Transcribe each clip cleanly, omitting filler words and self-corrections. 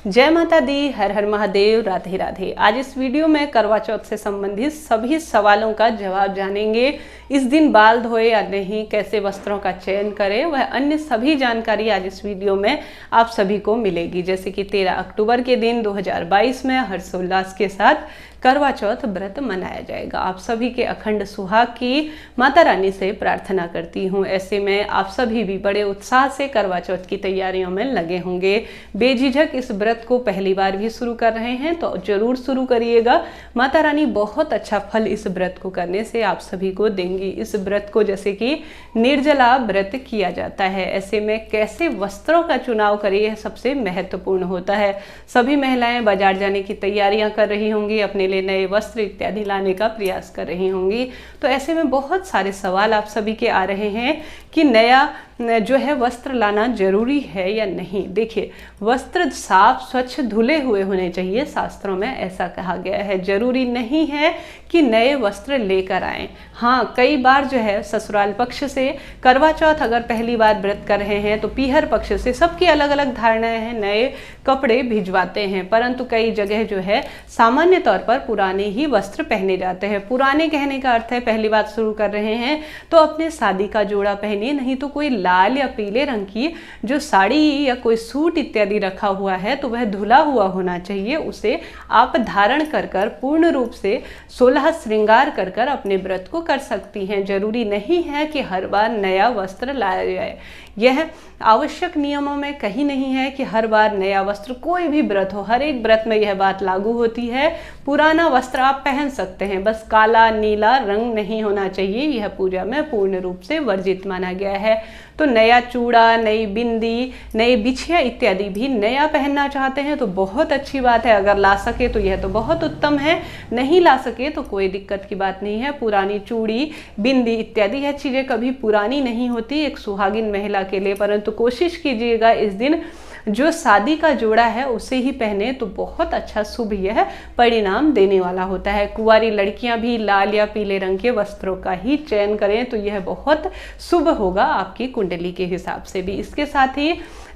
जय माता दी, हर हर महादेव, राधे राधे। आज इस वीडियो में करवा चौथ से संबंधित सभी सवालों का जवाब जानेंगे। इस दिन बाल धोए या नहीं, कैसे वस्त्रों का चयन करें, वह अन्य सभी जानकारी आज इस वीडियो में आप सभी को मिलेगी। जैसे कि 13 अक्टूबर के दिन 2022 में हर्षोल्लास के साथ करवा चौथ व्रत मनाया जाएगा। आप सभी के अखंड सुहाग की माता रानी से प्रार्थना करती हूँ। ऐसे में आप सभी भी बड़े उत्साह से करवा चौथ की तैयारियों में लगे होंगे। बेझिझक इस व्रत को पहली बार भी शुरू कर रहे हैं तो जरूर शुरू करिएगा। माता रानी बहुत अच्छा फल इस व्रत को करने से आप सभी को देंगी। इस व्रत को जैसे कि निर्जला व्रत किया जाता है। ऐसे में कैसे वस्त्रों का चुनाव करें, यह सबसे महत्वपूर्ण होता है। सभी महिलाएं बाजार जाने की तैयारियां कर रही होंगी, अपने लिए नए वस्त्र इत्यादि लाने का प्रयास कर रही होंगी। तो ऐसे में बहुत सारे सवाल आप सभी के आ रहे हैं कि नया जो है वस्त्र लाना जरूरी है या नहीं। देखिए, वस्त्र साफ स्वच्छ धुले हुए होने चाहिए, शास्त्रों में ऐसा कहा गया है। जरूरी नहीं है कि नए वस्त्र लेकर आएं। हाँ, कई बार जो है ससुराल पक्ष से करवा चौथ अगर पहली बार व्रत कर रहे हैं तो पीहर पक्ष से सबकी अलग अलग धारणाएं हैं, नए कपड़े भिजवाते हैं। परंतु कई जगह जो है सामान्य तौर पर पुराने ही वस्त्र पहने जाते हैं। पुराने कहने का अर्थ है पहली बार शुरू कर रहे हैं तो अपने शादी का जोड़ा पहनिए, नहीं तो कोई लाल या पीले रंग की जो साड़ी या कोई सूट इत्यादि रखा हुआ है तो वह धुला हुआ होना चाहिए। उसे आप धारण कर पूर्ण रूप से 16 श्रृंगार कर अपने व्रत को कर सकती हैं। जरूरी नहीं है कि हर बार नया वस्त्र लाया जाए। यह आवश्यक नियमों में कहीं नहीं है कि हर बार नया वस्त्र, कोई भी व्रत हो, हर एक व्रत में यह बात लागू होती है। पुराना वस्त्र आप पहन सकते हैं, बस काला नीला रंग नहीं होना चाहिए। यह पूजा में पूर्ण रूप से वर्जित माना गया है। तो नया चूड़ा, नई बिंदी, नई बिछिया इत्यादि भी नया पहनना चाहते हैं तो बहुत अच्छी बात है। अगर ला सके तो यह तो बहुत उत्तम है, नहीं ला सके तो कोई दिक्कत की बात नहीं है। पुरानी चूड़ी, बिंदी इत्यादि यह चीज़ें कभी पुरानी नहीं होती एक सुहागिन महिला के लिए। परंतु कोशिश कीजिएगा इस दिन जो शादी का जोड़ा है उसे ही पहने तो बहुत अच्छा शुभ यह परिणाम देने वाला होता है। कुंवारी लड़कियां भी लाल या पीले रंग के वस्त्रों का ही चयन करें तो यह बहुत शुभ होगा आपकी कुंडली के हिसाब से भी। इसके साथ ही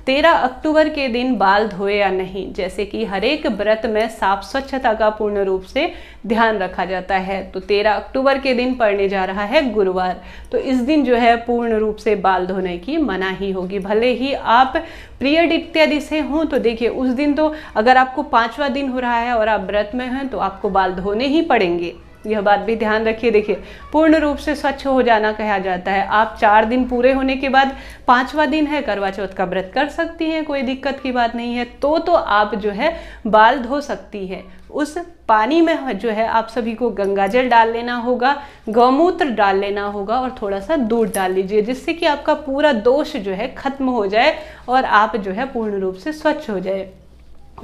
13 अक्टूबर के दिन बाल धोए या नहीं, जैसे कि हर एक व्रत में साफ स्वच्छता का पूर्ण रूप से ध्यान रखा जाता है। तो 13 अक्टूबर के दिन पड़ने जा रहा है गुरुवार, तो इस दिन जो है पूर्ण रूप से बाल धोने की मनाही होगी। भले ही आप पीरियड इत्यादि से हों तो देखिए उस दिन तो अगर आपको 5वां दिन हो रहा है और आप व्रत में हैं तो आपको बाल धोने ही पड़ेंगे। यह बात भी ध्यान रखिए। देखिए, पूर्ण रूप से स्वच्छ हो जाना कहा जाता है। आप 4 दिन पूरे होने के बाद 5वां दिन है, करवा चौथ का व्रत कर सकती हैं, कोई दिक्कत की बात नहीं है। तो आप जो है बाल धो सकती हैं। उस पानी में जो है आप सभी को गंगाजल डाल लेना होगा, गौमूत्र डाल लेना होगा और थोड़ा सा दूध डाल लीजिए, जिससे कि आपका पूरा दोष जो है खत्म हो जाए और आप जो है पूर्ण रूप से स्वच्छ हो जाए।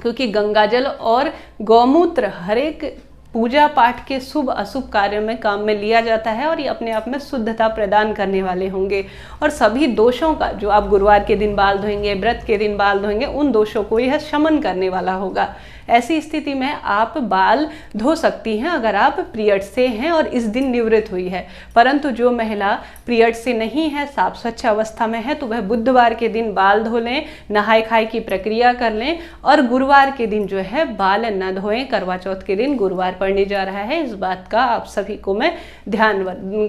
क्योंकि गंगाजल और गौमूत्र हर एक पूजा पाठ के शुभ अशुभ कार्यों में काम में लिया जाता है और ये अपने आप में शुद्धता प्रदान करने वाले होंगे। और सभी दोषों का, जो आप गुरुवार के दिन बाल धोएंगे, व्रत के दिन बाल धोएंगे, उन दोषों को यह शमन करने वाला होगा। ऐसी स्थिति में आप बाल धो सकती हैं अगर आप पीरियड से हैं और इस दिन निवृत्त हुई है। परंतु जो महिला पीरियड से नहीं है, साफ स्वच्छ अवस्था में है, तो वह बुधवार के दिन बाल धो लें, नहाय खाए की प्रक्रिया कर लें और गुरुवार के दिन जो है बाल न धोएं। करवा चौथ के दिन गुरुवार पड़ने जा रहा है, इस बात का आप सभी को मैं ध्यान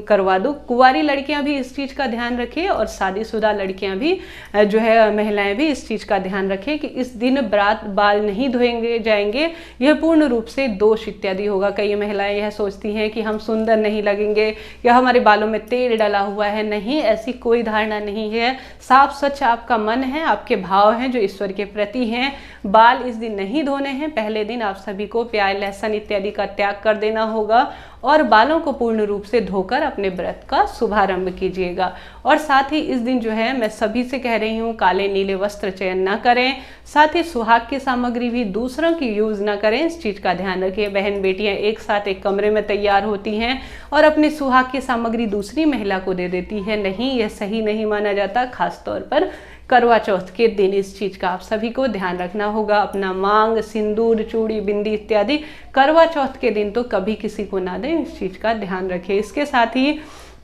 करवा दूं। कुंवारी लड़कियां भी इस चीज़ का ध्यान रखें और शादीशुदा लड़कियां भी जो है महिलाएं भी इस चीज़ का ध्यान रखें कि इस दिन बाल नहीं धोएंगे जाएंगे, यह पूर्ण रूप से दोष इत्यादि होगा। कई महिलाएं यह सोचती हैं कि हम सुंदर नहीं लगेंगे या हमारे बालों में तेल डला हुआ है। नहीं, ऐसी कोई धारणा नहीं है। साफ स्वच्छ आपका मन है, आपके भाव हैं जो ईश्वर के प्रति हैं। बाल इस दिन नहीं धोने हैं। पहले दिन आप सभी को प्याज लहसुन इत्यादि का त्याग कर देना होगा और बालों को पूर्ण रूप से धोकर अपने व्रत का शुभारंभ कीजिएगा। और साथ ही इस दिन जो है मैं सभी से कह रही हूँ, काले नीले वस्त्र चयन ना करें। साथ ही सुहाग की सामग्री भी दूसरों की यूज ना करें, इस चीज का ध्यान रखिए। बहन बेटियां एक साथ एक कमरे में तैयार होती हैं और अपनी सुहाग की सामग्री दूसरी महिला को दे देती है। नहीं, यह सही नहीं माना जाता। खासतौर पर करवा चौथ के दिन इस चीज का आप सभी को ध्यान रखना होगा। अपना मांग, सिंदूर, चूड़ी, बिंदी इत्यादि करवा चौथ के दिन तो कभी किसी को ना दें, इस चीज का ध्यान रखें। इसके साथ ही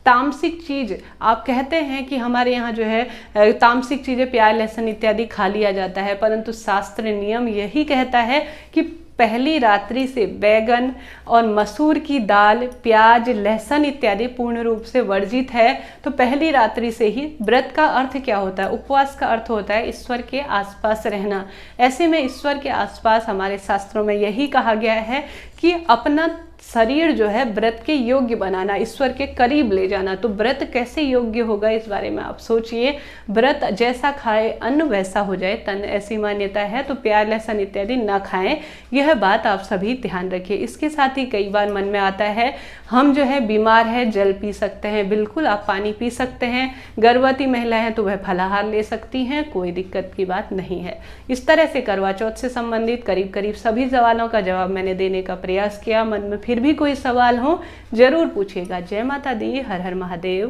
तामसिक चीज आप कहते हैं कि हमारे यहाँ जो है तामसिक चीजें प्याज लहसुन इत्यादि खा लिया जाता है, परंतु शास्त्र नियम यही कहता है कि पहली रात्रि से बैगन और मसूर की दाल, प्याज, लहसुन इत्यादि पूर्ण रूप से वर्जित है। तो पहली रात्रि से ही व्रत का अर्थ क्या होता है? उपवास का अर्थ होता है ईश्वर के आसपास रहना। ऐसे में ईश्वर के आसपास हमारे शास्त्रों में यही कहा गया है कि अपना शरीर जो है व्रत के योग्य बनाना, ईश्वर के करीब ले जाना। तो व्रत कैसे योग्य होगा इस बारे में आप सोचिए। व्रत जैसा खाए अन्न वैसा हो जाए तन, ऐसी मान्यता है। तो प्याज लहसुन इत्यादि न खाएं, यह बात आप सभी ध्यान रखिए। इसके साथ ही कई बार मन में आता है हम जो है बीमार है, जल पी सकते हैं। बिल्कुल आप पानी पी सकते हैं। गर्भवती महिला है तो वह फलाहार ले सकती हैं, कोई दिक्कत की बात नहीं है। इस तरह से करवा चौथ से संबंधित करीब करीब सभी सवालों का जवाब मैंने देने का प्रयास किया। मन में फिर भी कोई सवाल हो जरूर पूछिएगा। जय माता दी, हर हर महादेव।